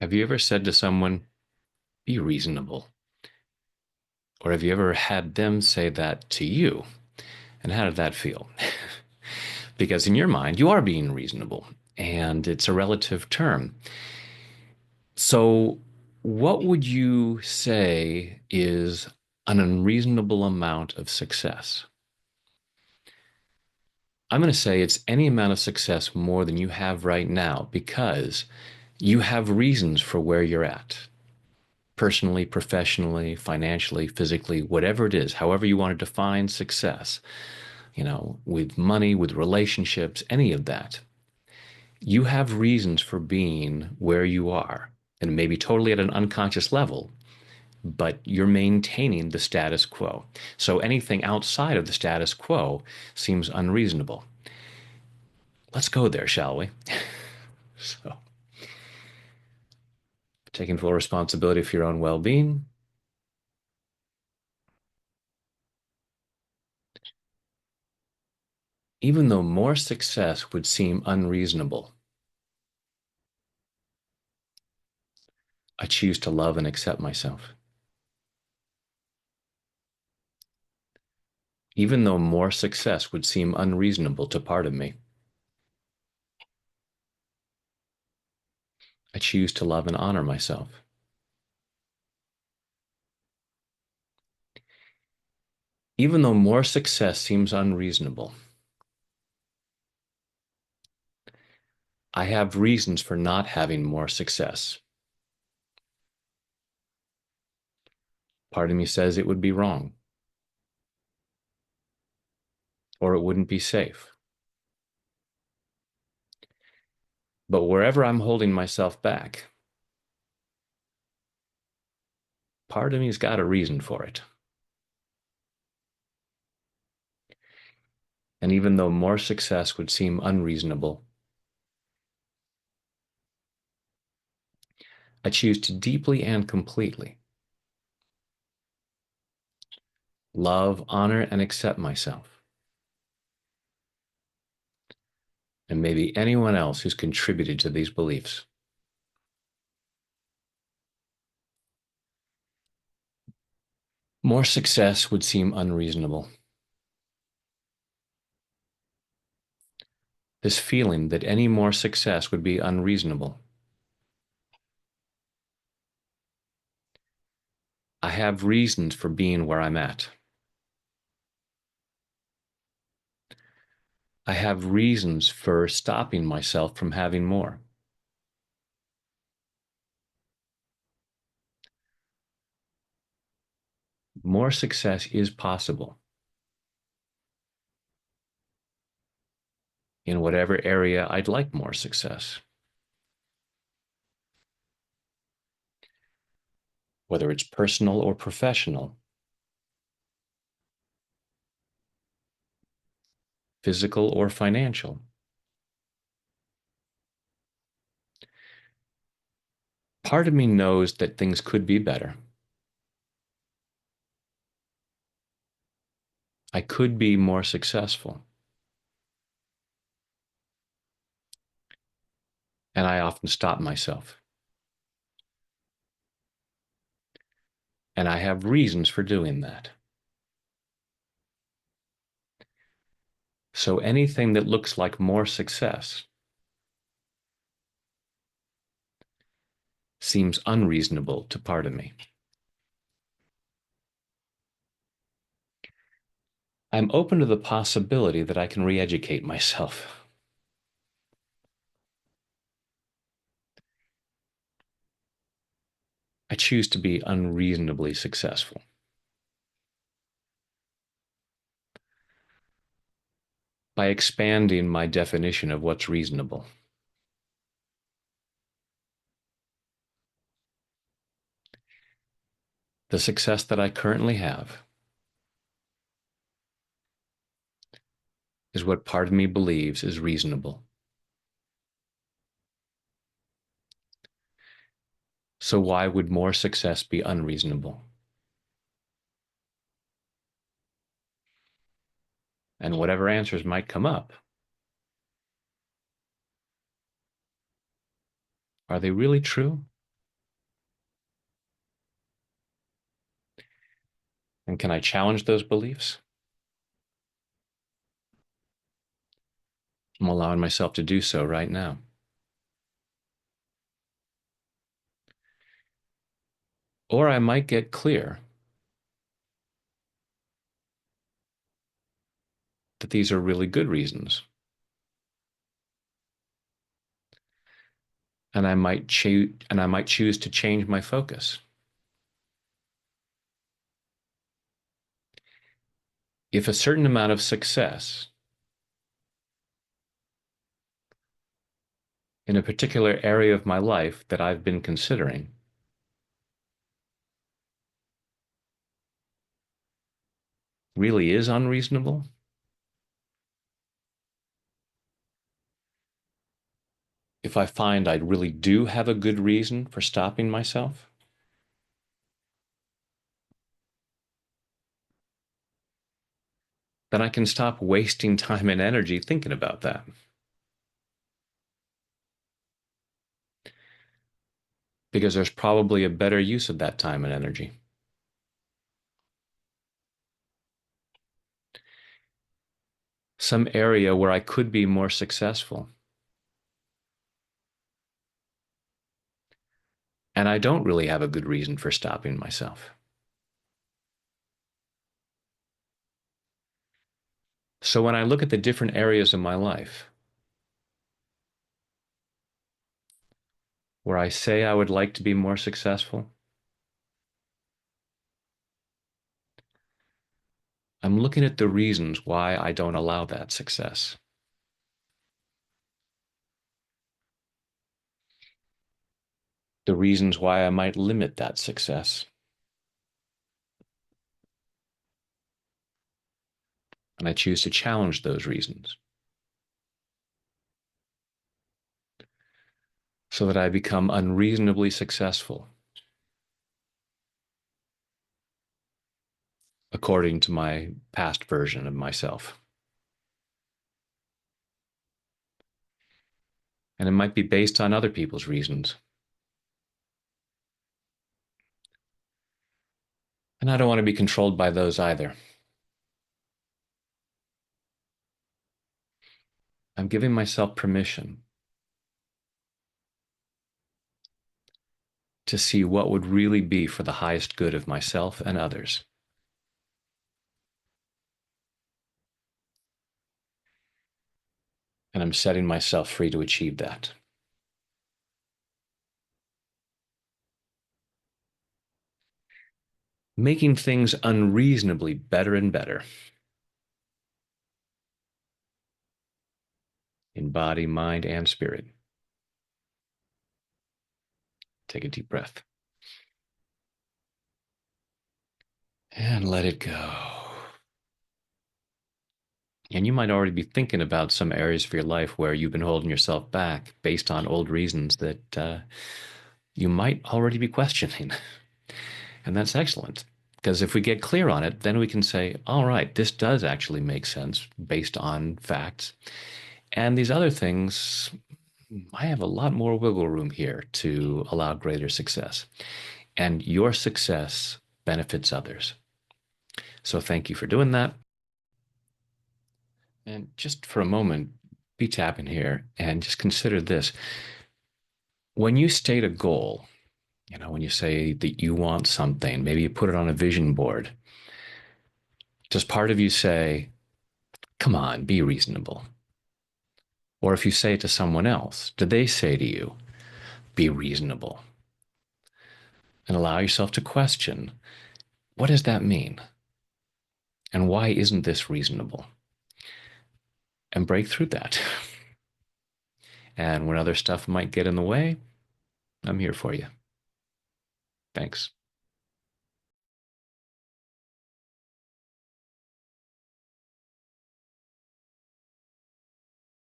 Have you ever said to someone, be reasonable? Or have you ever had them say that to you? And how did that feel? Because in your mind, you are being reasonable, and it's a relative term. So, what would you say is an unreasonable amount of success? I'm going to say it's any amount of success more than you have right now because you have reasons for where you're at. Personally, professionally, financially, physically, whatever it is, however you want to define success, with money, with relationships, any of that. You have reasons for being where you are, and maybe totally at an unconscious level, but you're maintaining the status quo. So anything outside of the status quo seems unreasonable. Let's go there, shall we? So, taking full responsibility for your own well being, even though more success would seem unreasonable, I choose to love and accept myself. Even though more success would seem unreasonable to part of me, I choose to love and honor myself. Even though more success seems unreasonable, I have reasons for not having more success. Part of me says it would be wrong, or it wouldn't be safe. But wherever I'm holding myself back, part of me's got a reason for it. And even though more success would seem unreasonable, I choose to deeply and completely love, honor, and accept myself, and maybe anyone else who's contributed to these beliefs. More success would seem unreasonable. This feeling that any more success would be unreasonable. I have reasons for being where I'm at. I have reasons for stopping myself from having more. More success is possible in whatever area I'd like more success, whether it's personal or professional, physical or financial. Part of me knows that things could be better. I could be more successful. And I often stop myself. And I have reasons for doing that. So anything that looks like more success seems unreasonable to part of me. I'm open to the possibility that I can re-educate myself. I choose to be unreasonably successful by expanding my definition of what's reasonable. The success that I currently have is what part of me believes is reasonable. So why would more success be unreasonable? And whatever answers might come up, are they really true? And can I challenge those beliefs? I'm allowing myself to do so right now. Or I might get clear that these are really good reasons. And I might choose to change my focus. If a certain amount of success in a particular area of my life that I've been considering really is unreasonable, if I find I really do have a good reason for stopping myself, then I can stop wasting time and energy thinking about that. Because there's probably a better use of that time and energy. Some area where I could be more successful. And I don't really have a good reason for stopping myself. So when I look at the different areas of my life where I say I would like to be more successful, I'm looking at the reasons why I don't allow that success. The reasons why I might limit that success. And I choose to challenge those reasons so that I become unreasonably successful according to my past version of myself. And it might be based on other people's reasons. And I don't want to be controlled by those either. I'm giving myself permission to see what would really be for the highest good of myself and others. And I'm setting myself free to achieve that. Making things unreasonably better and better in body, mind, and spirit. Take a deep breath and let it go. And you might already be thinking about some areas of your life where you've been holding yourself back based on old reasons that you might already be questioning. And that's excellent. Because if we get clear on it, then we can say, all right, this does actually make sense based on facts. And these other things, I have a lot more wiggle room here to allow greater success. And your success benefits others. So thank you for doing that. And just for a moment, be tapping here and just consider this. When you state a goal, when you say that you want something, maybe you put it on a vision board, does part of you say, come on, be reasonable? Or if you say it to someone else, do they say to you, be reasonable? And allow yourself to question, what does that mean? And why isn't this reasonable? And break through that. And when other stuff might get in the way, I'm here for you. Thanks.